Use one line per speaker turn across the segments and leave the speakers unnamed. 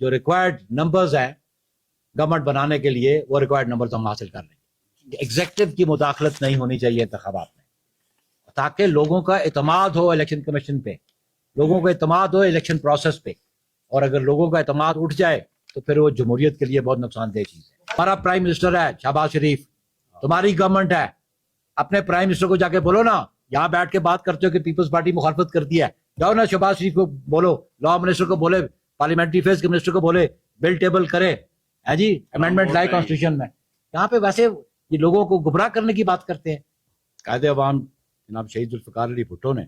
جو required numbers ہیں government بنانے کے لیے وہ ریکوائرڈ نمبرز ہم حاصل کر لیں گے. ایگزیکٹو کی مداخلت نہیں ہونی چاہیے انتخابات میں تاکہ لوگوں کا اعتماد ہو الیکشن کمیشن پہ, لوگوں کا اعتماد ہو الیکشن پروسیس پہ. اور اگر لوگوں کا اعتماد اٹھ جائے تو پھر وہ جمہوریت کے لیے بہت نقصان دہ چیز ہے. ہمارا پرائم منسٹر ہے شہباز شریف, تمہاری گورنمنٹ ہے, اپنے پرائم منسٹر کو جا کے بولو نا, یہاں بیٹھ کے بات کرتے ہو کہ پیپلز پارٹی مخالفت کرتی ہے, جاؤ نا شہباز شریف کو بولو, لا منسٹر کو بولے, پارلیمنٹری افیئرز کے منسٹر کو بولے بل ٹیبل کرے ہے جی امینڈمنٹ لائے کانسٹیٹیوشن میں. یہاں پہ ویسے یہ لوگوں کو گمراہ کرنے کی بات کرتے ہیں. قائد عوام جناب شہید ذوالفقار علی بھٹو نے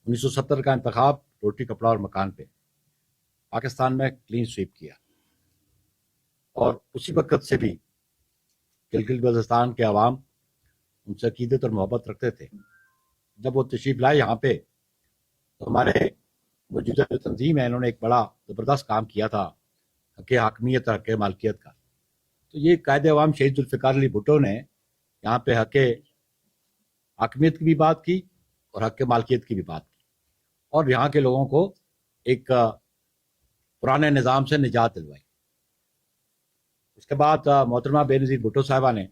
1970 کا انتخاب روٹی کپڑا اور مکان پہ پاکستان میں کلین سویپ کیا, اور اسی وقت سے بھی گلگت بلتستان کے عوام ان سے عقیدت اور محبت رکھتے تھے. جب وہ تشریف لائے یہاں پہ تو ہمارے موجودہ جو تنظیم ہے انہوں نے ایک بڑا زبردست کام کیا تھا حق حاکمیت اور حق مالکیت کا. تو یہ قائد عوام شہید ذوالفقار علی بھٹو نے یہاں پہ حق حاکمیت کی بھی بات کی اور حق مالکیت کی بھی بات کی, اور یہاں کے لوگوں کو ایک پرانے نظام سے نجات دلوائی. اس کے بعد محترمہ بے نظیر بھٹو صاحبہ نے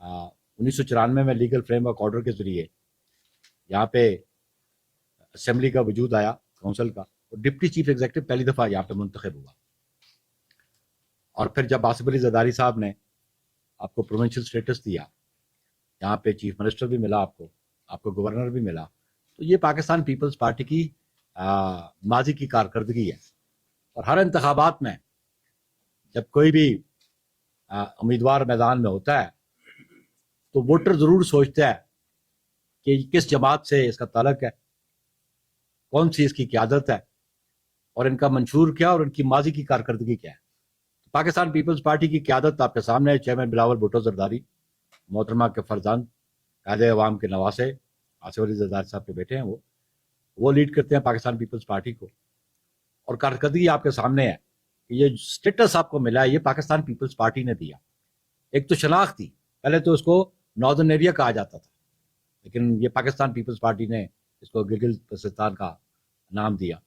1994 میں لیگل فریم ورک آرڈر کے ذریعے یہاں پہ اسمبلی کا وجود آیا, کونسل کا, اور ڈپٹی چیف ایگزیکٹو پہلی دفعہ یہاں پہ منتخب ہوا. اور پھر جب آصف علی زرداری صاحب نے آپ کو پروونشل سٹیٹس دیا, یہاں پہ چیف منسٹر بھی ملا, آپ کو گورنر بھی ملا, تو یہ پاکستان پیپلز پارٹی کی ماضی کی کارکردگی ہے. اور ہر انتخابات میں جب کوئی بھی امیدوار میدان میں ہوتا ہے تو ووٹر ضرور سوچتا ہے کہ کس جماعت سے اس کا تعلق ہے, کون سی اس کی قیادت ہے, اور ان کا منشور کیا اور ان کی ماضی کی کارکردگی کیا ہے. پاکستان پیپلز پارٹی کی قیادت آپ کے سامنے ہے. چیئرمین بلاول بھٹو زرداری, محترمہ کے فرزند قائد عوام کے نواسے آصف علی زرداری صاحب کے بیٹے ہیں, وہ لیڈ کرتے ہیں پاکستان پیپلز پارٹی کو. اور کارکردگی آپ کے سامنے ہے کہ یہ سٹیٹس آپ کو ملا ہے یہ پاکستان پیپلز پارٹی نے دیا. ایک تو شناخت تھی, پہلے تو اس کو ناردرن ایریا کہا جاتا تھا, لیکن یہ پاکستان پیپلز پارٹی نے اس کو گلگت بلتستان کا نام دیا.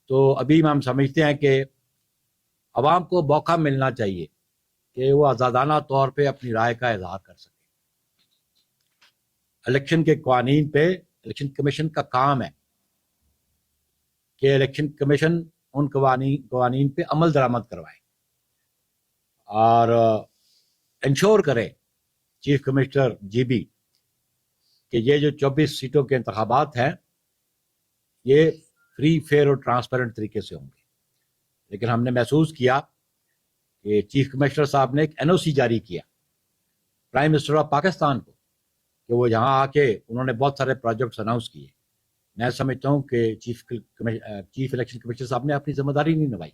تو ابھی ہم سمجھتے ہیں کہ عوام کو موقع ملنا چاہیے کہ وہ آزادانہ طور پہ اپنی رائے کا اظہار کر سکے. الیکشن کے قوانین پہ الیکشن کمیشن کا کام ہے کہ الیکشن کمیشن ان قوانین پہ عمل درآمد کروائے اور انشور کرے چیف کمشنر جی بی کہ یہ جو 24 سیٹوں کے انتخابات ہیں یہ فری فیئر اور ٹرانسپیرنٹ طریقے سے ہوں گے. لیکن ہم نے محسوس کیا کہ چیف کمشنر صاحب نے ایک این او سی جاری کیا پرائم منسٹر آف پاکستان کو کہ وہ یہاں آ کے انہوں نے بہت سارے پروجیکٹس اناؤنس کیے. میں سمجھتا ہوں کہ چیف الیکشن کمشنر صاحب نے اپنی ذمہ داری نہیں نبھائی,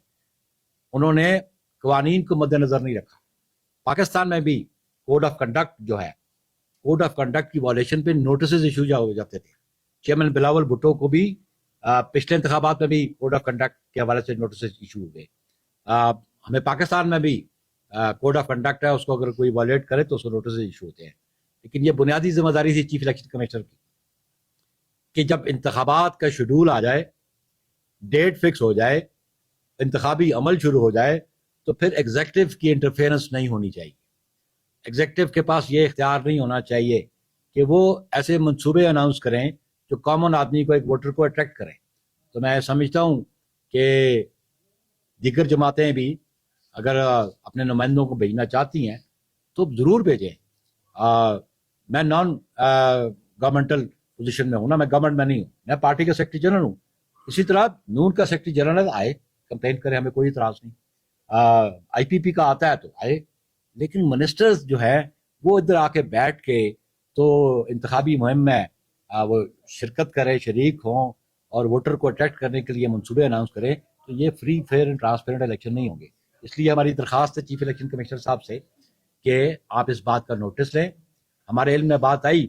انہوں نے قوانین کو مد نظر نہیں رکھا. پاکستان میں بھی کوڈ آف کنڈکٹ جو ہے, کوڈ آف کنڈکٹ کی وائلیشن پہ نوٹسز ایشو ہو جاتے تھے. چیئرمین بلاول بھٹو کو بھی پچھلے انتخابات میں بھی کوڈ آف کنڈکٹ کے حوالے سے نوٹسز ایشو ہوئے. ہمیں پاکستان میں بھی کوڈ آف کنڈکٹ ہے, اس کو اگر کوئی وائلیٹ کرے تو اس کو نوٹسز ایشو ہوتے ہیں. لیکن یہ بنیادی ذمہ داری تھی چیف الیکشن کمشنر کی کہ جب انتخابات کا شیڈول آ جائے, ڈیٹ فکس ہو جائے, انتخابی عمل شروع ہو جائے, تو پھر ایگزیکٹو کی انٹرفیئرنس نہیں ہونی چاہیے. ایگزیکٹو کے پاس یہ اختیار نہیں ہونا چاہیے کہ وہ ایسے منصوبے اناؤنس کریں جو کامن آدمی کو, ایک ووٹر کو اٹریکٹ کریں. تو میں سمجھتا ہوں کہ دیگر جماعتیں بھی اگر اپنے نمائندوں کو بھیجنا چاہتی ہیں تو ضرور بھیجیں. میں نان گورنمنٹل پوزیشن میں ہوں نا, میں گورنمنٹ میں نہیں ہوں, میں پارٹی کا سیکرٹری جنرل ہوں. اسی طرح نون کا سیکرٹری جنرل آئے, کمپلین کرے, ہمیں کوئی اعتراض نہیں. آئی پی پی کا آتا ہے تو آئے, لیکن منسٹرز جو ہے وہ ادھر آ کے بیٹھ کے تو انتخابی مہم میں وہ شرکت کرے, شریک ہوں اور ووٹر کو اٹریکٹ کرنے کے لیے منصوبے اناؤنس کرے, تو یہ free fair and transparent election نہیں ہوں گے. اس لیے ہماری درخواست ہے چیف الیکشن کمشنر صاحب سے کہ آپ اس بات کا نوٹس لیں. ہمارے علم میں بات آئی,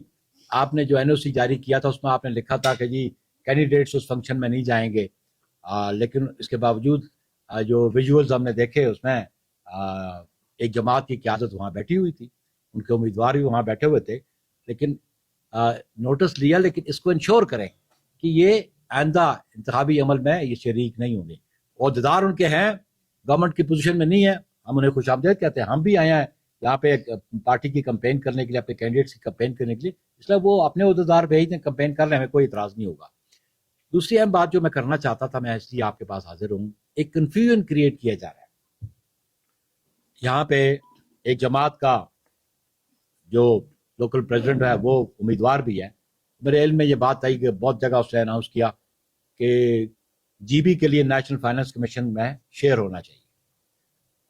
آپ نے جو این او سی جاری کیا تھا اس میں آپ نے لکھا تھا کہ جی کینڈیڈیٹس اس فنکشن میں نہیں جائیں گے, لیکن اس کے باوجود جو ویژولز ہم نے دیکھے اس میں ایک جماعت کی قیادت وہاں بیٹھی ہوئی تھی, ان کے امیدوار بھی وہاں بیٹھے ہوئے تھے. لیکن نوٹس لیا, لیکن اس کو انشور کریں کہ یہ آئندہ انتخابی عمل میں یہ شریک نہیں ہوں گے. عہدیدار ان کے ہیں, گورنمنٹ کی پوزیشن میں نہیں ہے, ہم انہیں خوش آمدید کہتے ہیں. ہم بھی آئے ہیں یہاں پہ پارٹی کی کمپین کرنے کے لیے, اپنے کینڈیڈیٹس کی کمپین کرنے کے لیے, اس لیے وہ اپنے عہدیدار بھیج دیں, کمپین کر لیں, ہمیں کوئی اعتراض نہیں ہوگا. دوسری اہم بات جو میں کرنا چاہتا تھا, میں اس لیے آپ کے پاس حاضر ہوں, ایک کنفیوژن کریٹ کیا جا رہا ہے یہاں پہ. ایک جماعت کا جو لوکل پریزیڈنٹ ہے وہ امیدوار بھی ہے, میرے علم میں یہ بات آئی کہ بہت جگہ اس نے اناؤنس کیا کہ جی بی کے لیے نیشنل فائنانس کمیشن میں شیئر ہونا چاہیے,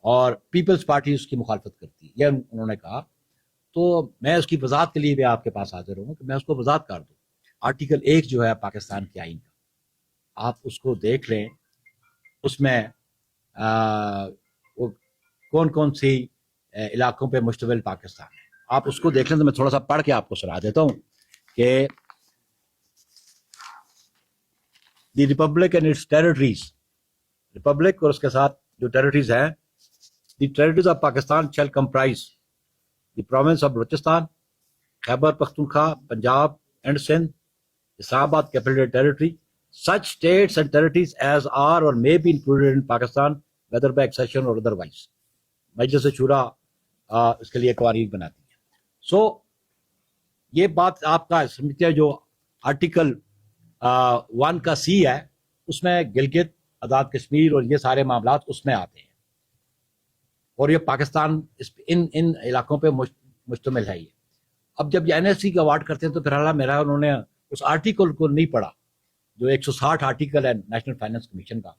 اور پیپلز پارٹی اس کی مخالفت کرتی ہے, یہ انہوں نے کہا. تو میں اس کی وضاحت کے لیے بھی آپ کے پاس حاضر ہوں کہ میں اس کو وضاحت کر دوں. آرٹیکل 1 جو ہے پاکستان کے آئین کا, آپ اس کو دیکھ لیں, اس میں کون کون سی علاقوں پہ مشتمل پاکستان ہے, آپ اس کو دیکھ لیں. تو میں تھوڑا سا پڑھ کے آپ کو سنا دیتا ہوں کہ the republic and its territories, republic اور اس کے ساتھ جو ٹیریٹریز ہیں, the territories of Pakistan shall comprise the province of Balochistan, Khyber Pakhtunkhwa, Punjab and Sindh, Islamabad capital territory, such states and territories as are or may be included in Pakistan whether by accession or otherwise. مجلس شورا اس کے لیے قوانین بناتی ہے. سو یہ بات آپ کا سمجھتے ہیں, جو آرٹیکل 1 کا سی ہے اس میں گلگت, آزاد کشمیر اور یہ سارے معاملات اس میں آتے ہیں, اور یہ پاکستان ان علاقوں پہ مشتمل ہے. یہ اب جب یہ این ایف سی کا اوارڈ کرتے ہیں تو پھر حالانکہ میرا انہوں نے اس آرٹیکل کو نہیں پڑھا جو 160 آرٹیکل ہے نیشنل فائنانس کمیشن کا.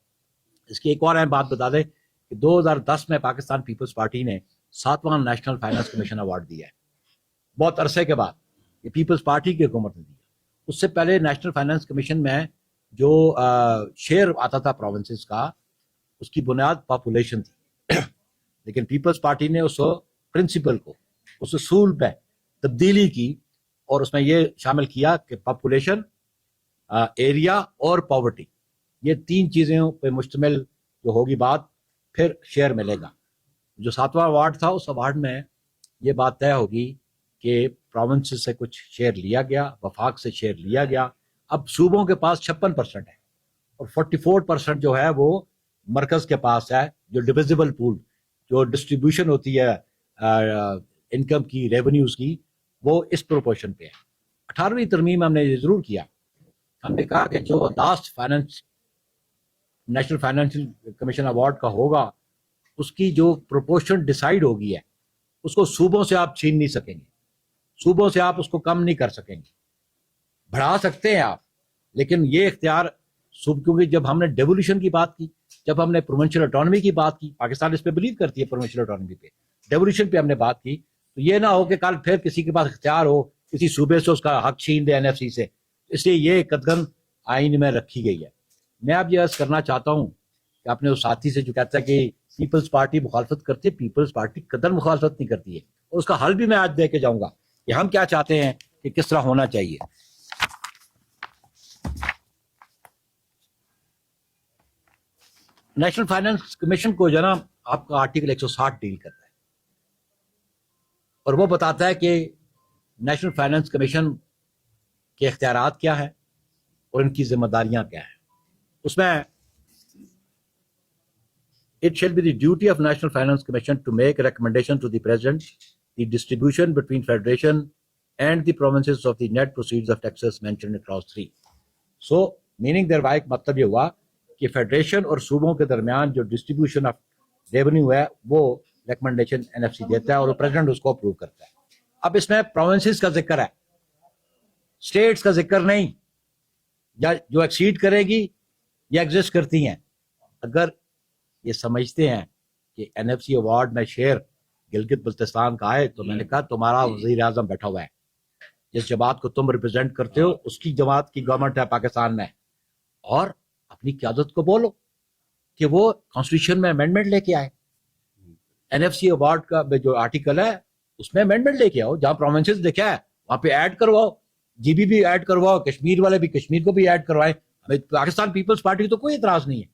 اس کی ایک اور اہم بات بتا دیں کہ 2010 میں پاکستان پیپلز پارٹی نے 7واں نیشنل فائنانس کمیشن ایوارڈ دیا ہے, بہت عرصے کے بعد. یہ پیپلز پارٹی کی حکومت نے دیا. اس سے پہلے نیشنل فائنانس کمیشن میں جو شیئر آتا تھا پروونسز کا, اس کی بنیاد پاپولیشن تھی, لیکن پیپلز پارٹی نے اس پرنسپل کو, اس اصول پہ تبدیلی کی, اور اس میں یہ شامل کیا کہ پاپولیشن, ایریا اور پاورٹی, یہ 3 چیزیں پہ مشتمل جو ہوگی بات, پھر شیئر ملے گا. جو 7واں ایوارڈ تھا اس ایوارڈ میں یہ بات طے ہوگی کہ پروونسز سے کچھ شیئر لیا گیا, وفاق سے شیئر لیا گیا. اب صوبوں کے پاس 56% ہے, اور 44% جو ہے وہ مرکز کے پاس ہے, جو ڈویزیبل پول, جو ڈسٹریبیوشن ہوتی ہے انکم کی, ریونیوز کی, وہ اس پروپورشن پہ ہے. 18ویں ترمیم میں ہم نے یہ ضرور کیا, ہم نے کہا کہ جو last finance national financial commission award کا ہوگا, اس کی جو پروپورشن ڈیسائیڈ ہوگی ہے, اس کو صوبوں سے آپ چھین نہیں سکیں گے, صوبوں سے آپ اس کو کم نہیں کر سکیں گے. بڑھا سکتے ہیں آپ, لیکن یہ اختیار کیونکہ جب ہم نے ڈیولیوشن کی بات کی, جب ہم نے پروونشل اٹانومی کی بات کی, پاکستان اس پہ بلیو کرتی ہے پروونشل اٹانومی پہ, ڈیولیوشن پہ ہم نے بات کی, تو یہ نہ ہو کہ کل پھر کسی کے پاس اختیار ہو کسی صوبے سے اس کا حق چھین دے این ایف سی سے. اس لیے یہ قدغن آئین میں رکھی گئی ہے. میں اب یہ عرض کرنا چاہتا ہوں کہ اپنے اس ساتھی سے جو کہتا ہے کہ پیپلز پارٹی مخالفت کرتی ہے, پیپلز پارٹی قدر مخالفت نہیں کرتی ہے, اور اس کا حل بھی میں آج دے کے جاؤں گا کہ ہم کیا چاہتے ہیں کہ کس طرح ہونا چاہیے. نیشنل فائنانس کمیشن کو جو ہے نا آپ کا آرٹیکل 160 ڈیل کرتا ہے, اور وہ بتاتا ہے کہ نیشنل فائنانس کمیشن کے اختیارات کیا ہیں اور ان کی ذمہ داریاں کیا ہیں. اس میں it shall be the duty of National Finance Commission to make a recommendation to the President the distribution between Federation and the provinces of the net proceeds of taxes mentioned in clause 3. So meaning thereby ایک مطلب یہ ہوا کہ federation اور صوبوں کے درمیان جو ڈسٹریبیوشن آف ریونیو ہے وہ ریکمنڈیشن این ایف سی دیتا ہے, اور پریزیڈنٹ اس کو اپروو کرتا ہے. اب اس میں پروونسز کا ذکر ہے, اسٹیٹس کا ذکر نہیں, یا جو ایکسیڈ کرے گی یا ایگزسٹ کرتی ہیں. اگر یہ سمجھتے ہیں کہ این ایف سی ایوارڈ میں شیئر گلگت بلتستان کا ہے, تو میں نے کہا تمہارا وزیر اعظم بیٹھا ہوا ہے, جس جماعت کو تم ریپرزینٹ کرتے ہو اس کی جماعت کی گورنمنٹ ہے پاکستان میں, اور اپنی قیادت کو بولو کہ وہ کانسٹیٹیوشن میں امینڈمنٹ لے کے آئے. این ایف سی ایوارڈ کا جو آرٹیکل ہے اس میں امینڈمنٹ لے کے آؤ, جہاں پروونسز لکھا ہے وہاں پہ ایڈ کرواؤ, جی بی بھی ایڈ کرواؤ, کشمیر والے بھی کشمیر کو بھی ایڈ کروائیں. ہمیں پاکستان پیپلز پارٹی تو کوئی اعتراض نہیں ہے,